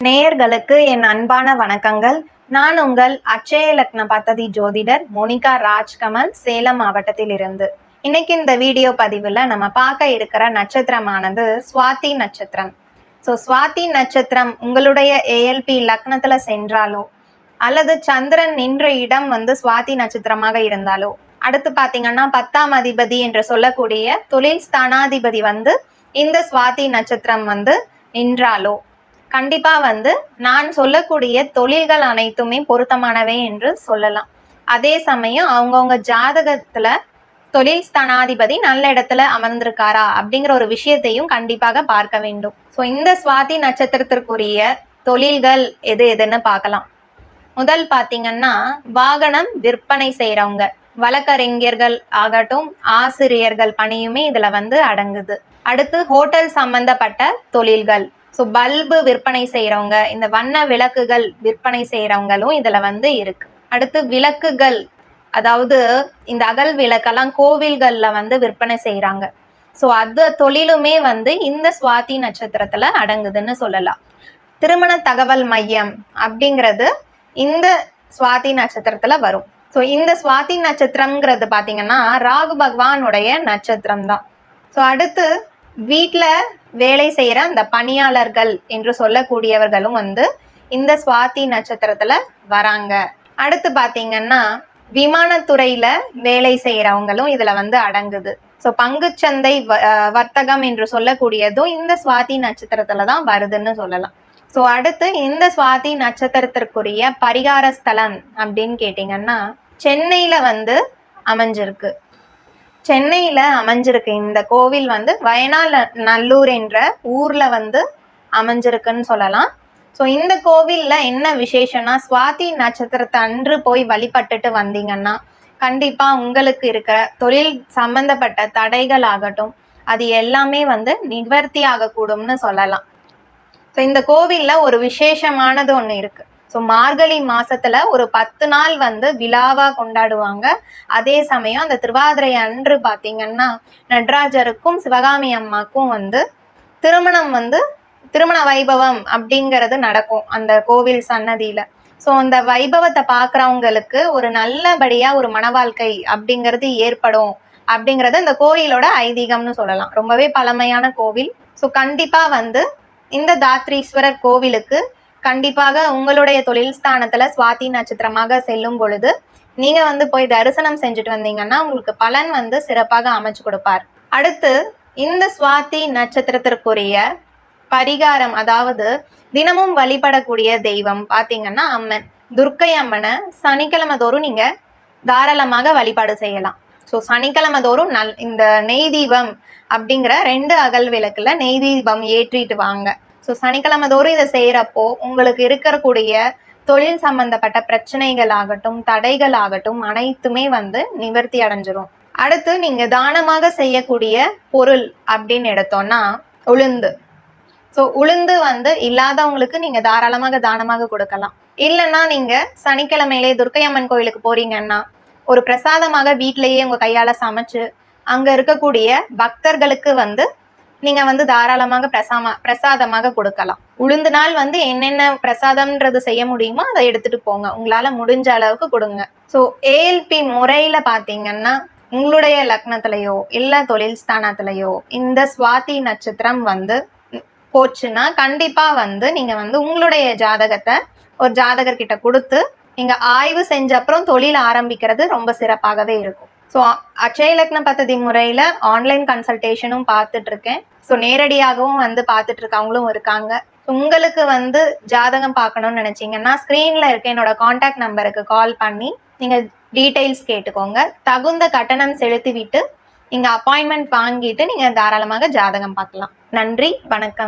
நேயர்களுக்கு என் அன்பான வணக்கங்கள். நான் உங்கள் அட்சய லக்ன பத்ததி ஜோதிடர் மோனிகா ராஜ்கமல், சேலம் மாவட்டத்தில் இருந்து. இன்னைக்கு இந்த வீடியோ பதிவுல நம்ம பார்க்க இருக்கிற நட்சத்திரமானது சுவாதி நட்சத்திரம். சுவாதி நட்சத்திரம் உங்களுடைய ஏஎல்பி லக்னத்துல சென்றாலோ அல்லது சந்திரன் நின்ற இடம் சுவாதி நட்சத்திரமாக இருந்தாலோ, அடுத்து பாத்தீங்கன்னா 10ஆம் அதிபதி என்று சொல்லக்கூடிய தொழில் ஸ்தானாதிபதி இந்த சுவாதி நட்சத்திரம் நின்றாலோ கண்டிப்பா நான் சொல்லக்கூடிய தொழில்கள் அனைத்துமே பொருத்தமானவை என்று சொல்லலாம். அதே சமயம் அவங்கவுங்க ஜாதகத்துல தொழில் ஸ்தானாதிபதி நல்ல இடத்துல அமர்ந்திருக்காரா அப்படிங்கிற ஒரு விஷயத்தையும் கண்டிப்பாக பார்க்க வேண்டும். இந்த சுவாதி நட்சத்திரத்திற்குரிய தொழில்கள் எது எதுன்னு பார்க்கலாம். முதல் பாத்தீங்கன்னா வாகனம் விற்பனை செய்யறவங்க, வழக்கறிஞர்கள் ஆகட்டும், ஆசிரியர்கள் பணியுமே இதுல அடங்குது. அடுத்து ஹோட்டல் சம்பந்தப்பட்ட தொழில்கள், பல்பு விற்பனை செய்யறவங்க, இந்த வண்ண விளக்குகள் விற்பனை செய்யறவங்களும் இதுல இருக்கு. அடுத்து விளக்குகள், அதாவது இந்த அகல் விளக்கெல்லாம் கோவில்கள்ல விற்பனை செய்யறாங்க. அது தொழிலுமே இந்த சுவாதி நட்சத்திரத்துல அடங்குதுன்னு சொல்லலாம். திருமண தகவல் மையம் அப்படிங்கிறது இந்த சுவாதி நட்சத்திரத்துல வரும். இந்த சுவாதி நட்சத்திரம்ங்கிறது பாத்தீங்கன்னா ராகு பகவானுடைய நட்சத்திரம் தான். அடுத்து வீட்டுல வேலை செய்யற அந்த பணியாளர்கள் என்று சொல்லக்கூடியவர்களும் இந்த சுவாதி நட்சத்திரத்துல வராங்க. அடுத்து பாத்தீங்கன்னா விமானத்துறையில வேலை செய்யறவங்களும் இதுல அடங்குது. பங்குச்சந்தை வர்த்தகம் என்று சொல்லக்கூடியதும் இந்த சுவாதி நட்சத்திரத்துலதான் வருதுன்னு சொல்லலாம். அடுத்து இந்த சுவாதி நட்சத்திரத்திற்குரிய பரிகார ஸ்தலம் அப்படின்னு கேட்டீங்கன்னா சென்னையில அமைஞ்சிருக்கு. சென்னையில அமைஞ்சிருக்கு இந்த கோவில் வயநாநல்லூர் என்ற ஊர்ல அமைஞ்சிருக்குன்னு சொல்லலாம். இந்த கோவில்ல என்ன விசேஷம்னா, சுவாதி நட்சத்திரத்தை அன்று போய் வழிபட்டுட்டு வந்தீங்கன்னா கண்டிப்பா உங்களுக்கு இருக்கிற தொழில் சம்பந்தப்பட்ட தடைகள் ஆகட்டும், அது எல்லாமே நிவர்த்தி ஆகக்கூடும்னு சொல்லலாம். இந்த கோவில்ல ஒரு விசேஷமானது ஒண்ணு இருக்கு. மார்கழி மாசத்துல ஒரு 10 நாள் விழாவா கொண்டாடுவாங்க. அதே சமயம் அந்த திருவாதிரை அன்று பாத்தீங்கன்னா நடராஜருக்கும் சிவகாமி அம்மாக்கும் திருமணம் திருமண வைபவம் அப்படிங்கிறது நடக்கும் அந்த கோவில் சன்னதியில. அந்த வைபவத்தை பாக்குறவங்களுக்கு ஒரு நல்லபடியா ஒரு மன வாழ்க்கை அப்படிங்கிறது ஏற்படும் அப்படிங்கறது இந்த கோயிலோட ஐதீகம்னு சொல்லலாம். ரொம்பவே பழமையான கோவில். கண்டிப்பா இந்த தாத்ரீஸ்வரர் கோவிலுக்கு கண்டிப்பாக உங்களுடைய தொழில் ஸ்தானத்துல சுவாதி நட்சத்திரமாக செல்லும் பொழுது நீங்க போய் தரிசனம் செஞ்சுட்டு வந்தீங்கன்னா உங்களுக்கு பலன் சிறப்பாக அமைச்சு கொடுப்பார். அடுத்து இந்த சுவாதி நட்சத்திரத்திற்குரிய பரிகாரம், அதாவது தினமும் வழிபடக்கூடிய தெய்வம் பாத்தீங்கன்னா அம்மன், துர்க்கை அம்மனை சனிக்கிழமை தோறும் நீங்க தாராளமாக வழிபாடு செய்யலாம். சனிக்கிழமை தோறும் இந்த நெய் தீபம் அப்படிங்கிற 2 அகல் விளக்குல நெய் தீபம் ஏற்றிட்டு வாங்க. சனிக்கிழமை தோறும் இதை செய்யறப்போ உங்களுக்கு இருக்கக்கூடிய தொழில் சம்பந்தப்பட்ட பிரச்சனைகள் ஆகட்டும், தடைகள் ஆகட்டும், அனைத்துமே நிவர்த்தி அடைஞ்சிரும். அடுத்து நீங்க தானமாக செய்யக்கூடிய பொருள் அப்படின்னு எடுத்தோம்னா உளுந்து. உளுந்து இல்லாதவங்களுக்கு நீங்க தாராளமாக தானமாக கொடுக்கலாம். இல்லைன்னா நீங்க சனிக்கிழமையிலே துர்க்கை அம்மன் கோயிலுக்கு போறீங்கன்னா ஒரு பிரசாதமாக வீட்டிலேயே உங்க கையால சமைச்சு அங்க இருக்கக்கூடிய பக்தர்களுக்கு நீங்க தாராளமாக பிரசாதமாக கொடுக்கலாம். உளுந்து நாள் என்னென்ன பிரசாதம்ன்றது செய்ய முடியுமோ அதை எடுத்துட்டு போங்க, உங்களால முடிஞ்ச அளவுக்கு கொடுங்க. ஏஎல்பி முறையில பாத்தீங்கன்னா உங்களுடைய லக்னத்திலேயோ இல்ல தொழில் ஸ்தானத்திலேயோ இந்த சுவாதி நட்சத்திரம் போச்சுன்னா கண்டிப்பா நீங்க உங்களுடைய ஜாதகத்தை ஒரு ஜாதகர் கிட்ட கொடுத்து நீங்க ஆய்வு செஞ்ச அப்புறம் தொழில் ஆரம்பிக்கிறது ரொம்ப சிறப்பாகவே இருக்கும். அட்சய லக்ன பத்ததி முறையில ஆன்லைன் கன்சல்டேஷனும் பார்த்துட்டு இருக்கேன். நேரடியாகவும் பார்த்துட்டு இருக்கவங்களும் இருக்காங்க. உங்களுக்கு ஜாதகம் பார்க்கணும்னு நினைச்சீங்கன்னா ஸ்கிரீன்ல இருக்க என்னோட கான்டாக்ட் நம்பருக்கு கால் பண்ணி நீங்க டீடைல்ஸ் கேட்டுக்கோங்க. தகுந்த கட்டணம் செலுத்திவிட்டு நீங்க அப்பாயின்மெண்ட் வாங்கிட்டு நீங்க தாராளமாக ஜாதகம் பார்க்கலாம். நன்றி, வணக்கம்.